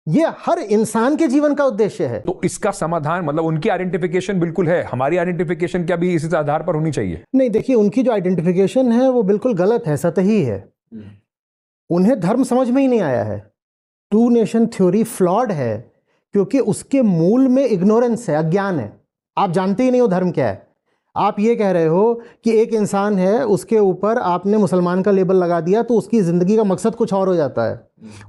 ये हर इंसान के जीवन का उद्देश्य है। तो इसका समाधान मतलब उनकी आइडेंटिफिकेशन बिल्कुल है, हमारी आइडेंटिफिकेशन क्या भी इसी आधार पर होनी चाहिए? नहीं, देखिए, उनकी जो आइडेंटिफिकेशन है वो बिल्कुल गलत है, सतही है। उन्हें धर्म समझ में ही नहीं आया है। टू नेशन थ्योरी फ्लॉड है क्योंकि उसके मूल में इग्नोरेंस है, अज्ञान है। आप जानते ही नहीं हो धर्म क्या है। आप ये कह रहे हो कि एक इंसान है, उसके ऊपर आपने मुसलमान का लेबल लगा दिया तो उसकी ज़िंदगी का मकसद कुछ और हो जाता है,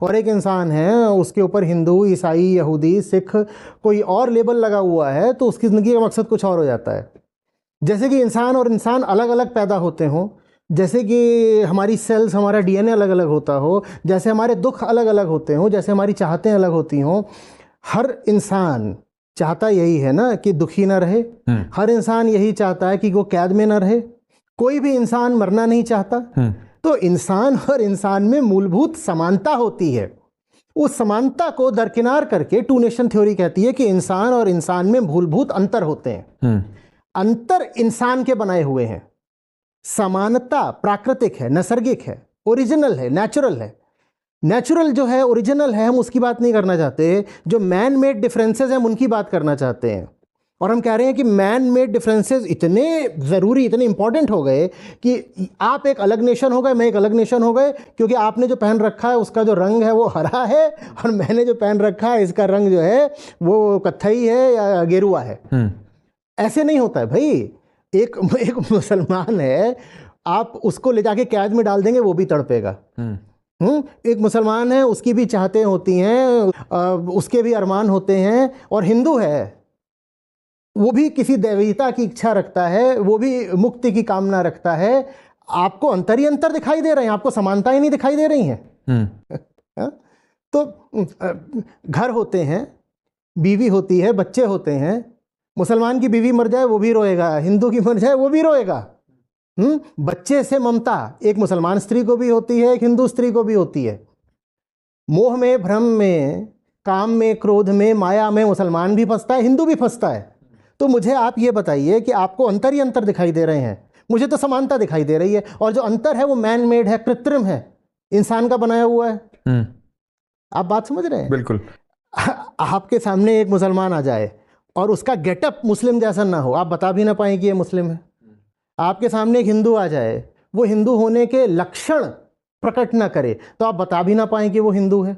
और एक इंसान है उसके ऊपर हिंदू, ईसाई, यहूदी, सिख कोई और लेबल लगा हुआ है तो उसकी ज़िंदगी का मकसद कुछ और हो जाता है। जैसे कि इंसान और इंसान अलग अलग पैदा होते हों, जैसे कि हमारी सेल्स, हमारा डीएनए अलग अलग होता हो, जैसे हमारे दुख अलग अलग होते हों, जैसे हमारी चाहतें अलग होती हों, हर इंसान चाहता यही है ना कि दुखी ना रहे। हर इंसान यही चाहता है कि वो कैद में ना रहे। कोई भी इंसान मरना नहीं चाहता। तो इंसान और इंसान में मूलभूत समानता होती है। उस समानता को दरकिनार करके टू नेशन थ्योरी कहती है कि इंसान और इंसान में मूलभूत अंतर होते हैं। अंतर इंसान के बनाए हुए हैं। समानता प्राकृतिक है, नैसर्गिक है, ओरिजिनल है, नेचुरल है। नेचुरल जो है, ओरिजिनल है, हम उसकी बात नहीं करना चाहते। जो मैन मेड डिफरेंसेस हैं हम उनकी बात करना चाहते हैं। और हम कह रहे हैं कि मैन मेड डिफरेंसेस इतने ज़रूरी, इतने इंपॉर्टेंट हो गए कि आप एक अलग नेशन हो गए, मैं एक अलग नेशन हो गए, क्योंकि आपने जो पहन रखा है उसका जो रंग है वो हरा है, और मैंने जो पहन रखा है इसका रंग जो है वो कत्थई है या गेरुआ है। ऐसे नहीं होता है भाई। एक मुसलमान है, आप उसको ले जाके कैद में डाल देंगे वो भी तड़पेगा। एक मुसलमान है, उसकी भी चाहतें होती हैं, उसके भी अरमान होते हैं। और हिंदू है, वो भी किसी दैवीयता की इच्छा रखता है, वो भी मुक्ति की कामना रखता है। आपको अंतर ही अंतर दिखाई दे रहे हैं, आपको समानताएं नहीं दिखाई दे रही हैं। तो घर होते हैं, बीवी होती है, बच्चे होते हैं। मुसलमान की बीवी मर जाए वो भी रोएगा, हिंदू की मर जाए वो भी रोएगा। बच्चे से ममता एक मुसलमान स्त्री को भी होती है, एक हिंदू स्त्री को भी होती है। मोह में, भ्रम में, काम में, क्रोध में, माया में मुसलमान भी फंसता है, हिंदू भी फंसता है। तो मुझे आप ये बताइए कि आपको अंतर ही अंतर दिखाई दे रहे हैं, मुझे तो समानता दिखाई दे रही है। और जो अंतर है वो मैन मेड है, कृत्रिम है, इंसान का बनाया हुआ है। आप बात समझ रहे हैं? बिल्कुल। आपके सामने एक मुसलमान आ जाए और उसका गेटअप मुस्लिम जैसा ना हो, आप बता भी ना पाए कि ये मुस्लिम है। आपके सामने एक हिंदू आ जाए, वो हिंदू होने के लक्षण प्रकट ना करे, तो आप बता भी ना पाए कि वो हिंदू है।